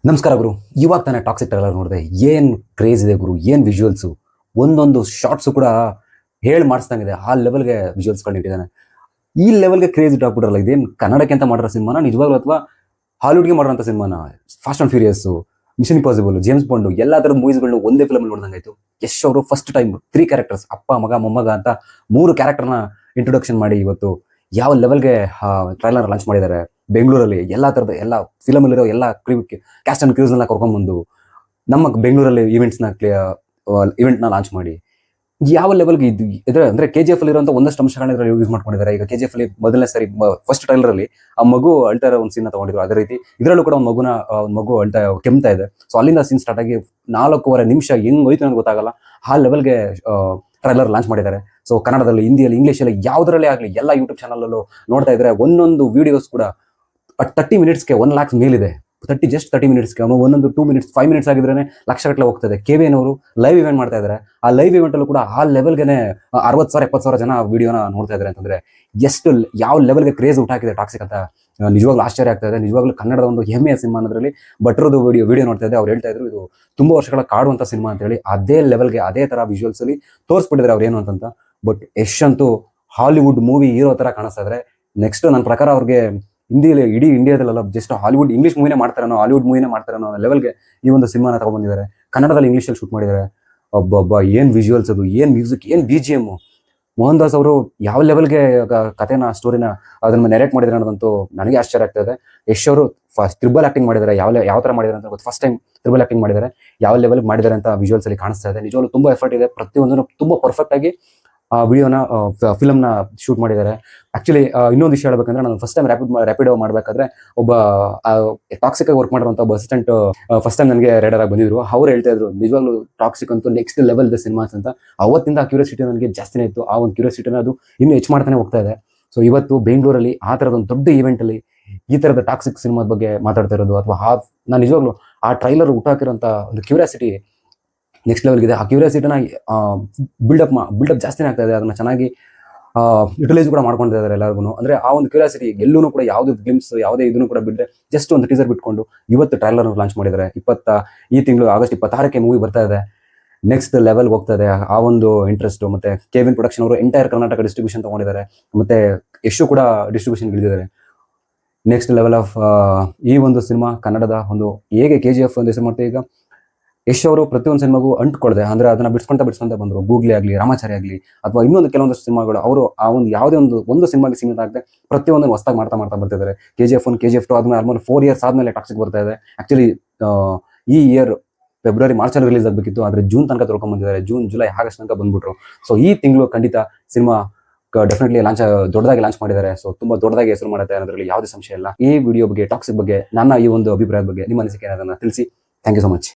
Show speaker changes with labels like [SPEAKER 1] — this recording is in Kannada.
[SPEAKER 1] ನಮಸ್ಕಾರ ಗುರು. ಇವಾಗ ತಾನೇ ಟಾಕ್ಸಿಕ್ ಟ್ರೈಲರ್ ನೋಡಿದೆ. ಏನು ಕ್ರೇಜ್ ಇದೆ ಗುರು, ಏನು ವಿಜುವಲ್ಸು, ಒಂದೊಂದು ಶಾರ್ಟ್ಸು ಕೂಡ ಹೇಳಿ ಮಾಡಿಸ್ದಂಗಿದೆ. ಆ ಲೆವೆಲ್ಗೆ ವಿಜುವಲ್ಸ್ಗಳನ್ನ ಇಟ್ಟಿದ್ದಾನೆ. ಈ ಲೆವೆಲ್ಗೆ ಕ್ರೇಜ್ ಇಟ್ಟಾಕ್ಬಿಟ್ರಲ್ಲ. ಇದೇನು ಕನ್ನಡಕ್ಕೆ ಅಂತ ಮಾಡಿರೋ ಸಿನಿಮಾನ ನಿಜವಾಗ್ಲೂ, ಅಥವಾ ಹಾಲಿವುಡ್ಗೆ ಮಾಡೋಂಥ ಸಿನಿಮಾನ? Fast and furious, mission impossible, James Bond, ಎಲ್ಲ ಥರದ ಮೂವೀಸ್ಗಳನ್ನ ಒಂದೇ ಫಿಲಮಲ್ಲಿ ನೋಡ್ದಂಗಾಯ್ತು. ಯಶ್ ಅವರು ಫಸ್ಟ್ ಟೈಮ್ 3 ಕ್ಯಾರೆಕ್ಟರ್ಸ್, ಅಪ್ಪ ಮಗ ಮೊಮ್ಮಗ ಅಂತ 3 ಕ್ಯಾರೆಕ್ಟರ್ನ ಇಂಟ್ರೊಡಕ್ಷನ್ ಮಾಡಿ ಇವತ್ತು ಯಾವ ಲೆವೆಲ್ಗೆ ಟ್ರೈಲರ್ ಲಾಂಚ್ ಮಾಡಿದ್ದಾರೆ. ಬೆಂಗಳೂರಲ್ಲಿ ಎಲ್ಲ ಥರದ ಎಲ್ಲ ಫಿಲಮಲ್ಲಿರೋ ಎಲ್ಲ ಕ್ಯಾಸ್ಟ್ ಆ್ಯಂಡ್ ಕ್ರೂಸ್ನೆಲ್ಲ ಕರ್ಕೊಂಡ್ಬಂದು ನಮ್ಮ ಬೆಂಗಳೂರಲ್ಲಿ ಇವೆಂಟ್ನ ಲಾಂಚ್ ಮಾಡಿ ಯಾವ ಲೆವೆಲ್ಗೆ ಇದ್ರೆ ಅಂದರೆ KGF ಅಲ್ಲಿ ಇರುವಂಥ ಒಂದಷ್ಟು ಅಂಶಗಳನ್ನ ಇದರಲ್ಲಿ ಯೂಸ್ ಮಾಡ್ಕೊಂಡಿದ್ದಾರೆ. ಈಗ KGF ಅಲ್ಲಿ ಮೊದಲನೇ ಸರಿ ಫಸ್ಟ್ ಟ್ರೈಲರಲ್ಲಿ ಆ ಮಗು ಅಳ್ತಾ ಇರೋ ಒಂದು ಸೀನ್ ತಗೊಂಡಿದ್ರು. ಅದೇ ರೀತಿ ಇದರಲ್ಲೂ ಕೂಡ ಒಂದು ಮಗು ಕೆಮ್ತಾ ಇದೆ. ಸೊ ಅಲ್ಲಿಂದ ಸೀನ್ ಸ್ಟಾರ್ಟ್ ಆಗಿ 4.25 ನಿಮಿಷ ಹೆಂಗ್ ಹೋಯ್ತು ಅನ್ನೋದು ಗೊತ್ತಾಗಲ್ಲ. ಆ ಲೆವೆಲ್ಗೆ ಟ್ರೈಲರ್ ಲಾಂಚ್ ಮಾಡಿದ್ದಾರೆ. ಸೊ ಕನ್ನಡದಲ್ಲಿ, ಹಿಂದಿಯಲ್ಲಿ, ಇಂಗ್ಲೀಷಲ್ಲಿ ಯಾವುದರಲ್ಲೇ ಆಗಲಿ ಎಲ್ಲ ಯೂಟ್ಯೂಬ್ ಚಾನಲಲ್ಲೂ ನೋಡ್ತಾ ಇದ್ರೆ ಒಂದೊಂದು ವೀಡಿಯೋಸ್ ಕೂಡ 30 ಮಿನಿಟ್ಸ್ಗೆ 1 lakhs ಮೇಲಿದೆ. ಜಸ್ಟ್ 30 ಮಿನಿಟ್ಸ್ಗೆ ಒಂದೊಂದು 2 ಮಿನಿಟ್ಸ್ 5 ಮಿನಿಟ್ಸ್ ಆಗಿದ್ರೆ ಲಕ್ಷಗಟ್ಟಲೆ ಹೋಗ್ತದೆ. KVN ಅವರು ಲೈವ್ ಇವೆಂಟ್ ಮಾಡ್ತಾ ಇದ್ದಾರೆ. ಆ ಲೈವ್ ಇವೆಂಟಲ್ಲೂ ಕೂಡ ಆ ಲೆವೆಲ್ಗೆ 60,000 70,000 ಜನ ವಿಡಿಯೋನ ನೋಡ್ತಾ ಇದ್ದಾರೆ ಅಂತಂದ್ರೆ ಎಷ್ಟು ಯಾವ ಲೆವೆಲ್ಗೆ ಕ್ರೇಜ್ ಊಟಾಕಿದೆ ಟಾಕ್ಸಿಕ್ ಅಂತ ನಿಜವಾಗ್ಲೂ ಆಶ್ಚರ್ಯ ಆಗ್ತಾ ಇದೆ. ನಿಜವಾಗ್ಲೂ ಕನ್ನಡದ ಒಂದು ಹೆಮ್ಮೆಯ ಸಿನಿಮಾ ಅನ್ನೋದ್ರಲ್ಲಿ ಭಟ್ರದ್ದು ವಿಡಿಯೋ ನೋಡ್ತಾ ಇದ್ದೆ. ಅವ್ರು ಹೇಳ್ತಾ ಇದ್ರು ಇದು ತುಂಬಾ ವರ್ಷಗಳ ಕಾಡುವಂಥ ಸಿನಿಮಾ ಅಂತ ಹೇಳಿ. ಅದೇ ಲೆವೆಲ್ಗೆ ಅದೇ ಥರ ವಿಜುವಲ್ಸ್ ಅಲ್ಲಿ ತೋರಿಸ್ಬಿಟ್ಟಿದ್ದಾರೆ ಅವ್ರು ಏನು ಅಂತಂತ. ಬಟ್ ಯಶ್ ಅಂತೂ ಹಾಲಿವುಡ್ ಮೂವಿ ಹೀರೋ ಥರ ಕಾಣಿಸ್ತಾ ಇದ್ದಾರೆ. ನೆಕ್ಸ್ಟ್ ನನ್ನ ಪ್ರಕಾರ ಅವ್ರಿಗೆ ಹಿಂದಿಯಲ್ಲಿ, ಇಡೀ ಇಂಡಿಯಾದಲ್ಲ, ಜಸ್ಟ್ ಹಾಲಿವುಡ್ ಇಂಗ್ಲೀಷ್ ಮೂವಿನೇ ಮಾಡ್ತಾರೇನೋ, ಹಾಲಿವುಡ್ ಮೂವಿನೇ ಮಾಡ್ತಾರೇನೋ ಅನ್ನೋ ಲೆವೆಲ್ಗೆ ಈ ಒಂದು ಸಿನಿಮಾನ ತಗೊಂಡ್ಬಂದಿದ್ದಾರೆ. ಕನ್ನಡದಲ್ಲಿ ಇಂಗ್ಲೀಷಲ್ಲಿ ಶೂಟ್ ಮಾಡಿದ್ದಾರೆ. ಒಬ್ಬೊಬ್ಬ ಏನು ವಿಜುವಲ್ಸ್ ಅದು, ಏನು ಮ್ಯೂಸಿಕ್, ಏನು BGM. ಮೋಹನ್ ದಾಸ್ ಅವರು ಯಾವ ಲೆವೆಲ್ಗೆ ಕಥೆನ, ಸ್ಟೋರಿನ ಅದನ್ನು ನೆರೇಟ್ ಮಾಡಿದ್ದಾರೆ ಅನ್ನೋದಂತೂ ನನಗೆ ಆಶ್ಚರ್ಯ ಆಗ್ತಾ ಇದೆ. ಯಶ್ ಅವರು ತ್ರಿಬಲ್ ಆಕ್ಟಿಂಗ್ ಮಾಡಿದ್ದಾರೆ. ಯಾವ ಥರ ಮಾಡಿದ್ದಾರೆ ಅಂತ ಗೊತ್ತು. ಫಸ್ಟ್ ಟೈಮ್ ತ್ರಿಬಲ್ ಆಕ್ಟಿಂಗ್ ಮಾಡಿದ್ದಾರೆ. ಯಾವ ಲೆವೆಲ್ಗೆ ಮಾಡಿದ್ದಾರೆ ಅಂತ ವಿಜುವಲ್ಸ್ ಅಲ್ಲಿ ಕಾಣಿಸ್ತಾ ಇದೆ. ನಿಜವಾಗ್ಲೂ ತುಂಬ ಎಫರ್ಟ್ ಇದೆ. ಪ್ರತಿಯೊಂದನ್ನು ತುಂಬ ಪರ್ಫೆಕ್ಟ್ ಆಗಿ ಆ ವಿಡಿಯೋನ, ಫಿಲಮ್ನ ಶೂಟ್ ಮಾಡಿದ್ದಾರೆ. ಆ್ಯಕ್ಚುಲಿ ಇನ್ನೊಂದು ವಿಷಯ ಹೇಳ್ಬೇಕಂದ್ರೆ, ನಾನು ಫಸ್ಟ್ ಟೈಮ್ ರ್ಯಾಪಿಡೋ ಮಾಡಬೇಕಾದ್ರೆ ಒಬ್ಬ ಟಾಕ್ಸಿಕ್ ಆಗಿ ವರ್ಕ್ ಮಾಡಿರುವಂಥ ಒಬ್ಬ ಅಸಿಸ್ಟೆಂಟ್ ಫಸ್ಟ್ ಟೈಮ್ ನನಗೆ ರೈಡರ್ ಆಗಿ ಬಂದಿದ್ರು. ಅವ್ರು ಹೇಳ್ತಾ ಇದ್ರು ನಿಜವಾಗ್ಲೂ ಟಾಕ್ಸಿಕ್ ಅಂತೂ ನೆಕ್ಸ್ಟ್ ಲೆವೆಲ್ ದ ಸಿನಿಮಾಸ್ ಅಂತ. ಅವತ್ತಿಂದ ಆ ಕ್ಯೂರಿಯಾಸಿಟಿ ನನಗೆ ಜಾಸ್ತಿನೇ ಇತ್ತು. ಆ ಒಂದು ಕ್ಯೂರಿಯಾಸಿಟಿನ ಅದು ಇನ್ನೂ ಹೆಚ್ಚು ಮಾಡ್ತಾನೆ ಹೋಗ್ತಾ ಇದೆ. ಸೊ ಇವತ್ತು ಬೆಂಗಳೂರಲ್ಲಿ ಆ ಥರದ ಒಂದು ದೊಡ್ಡ ಈವೆಂಟಲ್ಲಿ ಈ ಥರದ ಟಾಕ್ಸಿಕ್ ಸಿನಿಮಾದ ಬಗ್ಗೆ ಮಾತಾಡ್ತಾ ಇರೋದು, ಅಥವಾ ನಾನು ನಿಜವಾಗ್ಲೂ ಆ ಟ್ರೈಲರ್ ಹುಟ್ಟಾಕಿರೋಂಥ ಒಂದು ಕ್ಯೂರಿಯಾಸಿಟಿ ನೆಕ್ಸ್ಟ್ ಲೆವೆಲ್ಗಿದೆ. ಆ ಕ್ಯೂರಿಯಾಸಿಟಿನ ಬಿಲ್ಡಪ್ ಜಾಸ್ತಿನೇ ಆಗ್ತಾ ಇದೆ. ಅದನ್ನು ಚೆನ್ನಾಗಿ ಯುಟಿಲೈಸ್ ಕೂಡ ಮಾಡ್ಕೊಂಡಿದ್ದಾರೆ ಎಲ್ಲರಿಗೂ. ಅಂದರೆ ಆ ಒಂದು ಕ್ಯೂರಿಯಾಸಿಟಿ ಎಲ್ಲೂ ಕೂಡ ಯಾವುದೇ ಗ್ಲಿಮ್ಸ್, ಯಾವುದೇ ಇದನ್ನು ಕೂಡ ಬಿಟ್ಟರೆ ಜಸ್ಟ್ ಒಂದು ಟೀಸರ್ ಬಿಟ್ಕೊಂಡು ಇವತ್ತು ಟ್ರೈಲರ್ ಲಾಂಚ್ ಮಾಡಿದ್ದಾರೆ. ಈ ತಿಂಗಳು ಆಗಸ್ಟ್ 26ಕ್ಕೆ ಮೂವಿ ಬರ್ತಾ ಇದೆ. ನೆಕ್ಸ್ಟ್ ಲೆವೆಲ್ಗೆ ಹೋಗ್ತಾ ಇದೆ ಆ ಒಂದು ಇಂಟ್ರೆಸ್ಟು. ಮತ್ತು KVN ಪ್ರೊಡಕ್ಷನ್ ಅವರು ಎಂಟೈರ್ ಕರ್ನಾಟಕ ಡಿಸ್ಟ್ರಿಬ್ಯೂಷನ್ ತೊಗೊಂಡಿದ್ದಾರೆ. ಮತ್ತು ಯಶು ಕೂಡ ಡಿಸ್ಟ್ರಿಬ್ಯೂಷನ್ ಇಳಿದಿದ್ದಾರೆ. ನೆಕ್ಸ್ಟ್ ಲೆವೆಲ್ ಆಫ್ ಈ ಒಂದು ಸಿನಿಮಾ ಕನ್ನಡದ ಒಂದು ಹೇಗೆ KGF ಒಂದು ಹೆಸರು ಮಾಡ್ತೀವಿ. ಈಗ ಯಶ್ ಅವರು ಪ್ರತಿಯೊಂದು ಸಿನಿಮಾಗೂ ಅಂಟ್ಕೊಳ್ದೆ, ಅಂದರೆ ಅದನ್ನು ಬಿಡಿಸ್ಕೊಂತ ಬಂದರು. ಗೂಗ್ಲಿ ಆಗಲಿ, ರಾಮಾಚಾರಿ ಆಗಲಿ, ಅಥವಾ ಇನ್ನೊಂದು ಕೆಲವೊಂದಷ್ಟು ಸಿನಿಮಾಗಳು ಅವರು ಆ ಒಂದು ಯಾವುದೇ ಒಂದು ಸಿನಿಮಾಗೆ ಸೀಮಿತ ಆಗದೆ ಪ್ರತಿಯೊಂದನ್ನು ಹೊಸದಾಗಿ ಮಾಡ್ತಾ ಬರ್ತಿದ್ದಾರೆ. KGF 1, KGF 2 ಆದ್ಮೇಲೆ ಆಲ್ಮೋಸ್ಟ್ 4 years ಆದಮೇಲೆ ಟಾಕ್ಸಿಕ್ ಬರ್ತಾ ಇದೆ. ಆ್ಯಕ್ಚುಲಿ ಈ ಇಯರ್ ಫೆಬ್ರವರಿ ಮಾರ್ಚಲ್ಲಿ ರಿಲೀಸ್ ಆಗಬೇಕಿತ್ತು. ಆದರೆ ಜೂನ್ ತನಕ ತೊಳ್ಕೊಂಡ್ಬಂದಿದ್ದಾರೆ. ಜೂನ್, ಜುಲೈ, ಆಗಸ್ಟ್ ತನಕ ಬಂದ್ಬಿಟ್ರು. ಸೊ ಈ ತಿಂಗಳು ಖಂಡಿತ ಸಿನಿಮಾ ಡೆಫಿನೆಟ್ಲಿ ದೊಡ್ಡದಾಗಿ ಲಾಂಚ್ ಮಾಡಿದ್ದಾರೆ. ಸೊ ತುಂಬ ದೊಡ್ಡದಾಗಿ ಹೆಸರು ಮಾಡುತ್ತೆ ಅನ್ನೋದ್ರಲ್ಲಿ ಯಾವುದೇ ಸಂಶಯ ಇಲ್ಲ. ಈ ವಿಡಿಯೋ ಬಗ್ಗೆ, ಟಾಕ್ಸಿಕ್ ಬಗ್ಗೆ, ನನ್ನ ಈ ಒಂದು ಅಭಿಪ್ರಾಯದ ಬಗ್ಗೆ ನಿಮ್ಮ ಅನಿಸಿಕೆ ಏನಾದನ್ನ ತಿಳಿಸಿ. Thank you so much.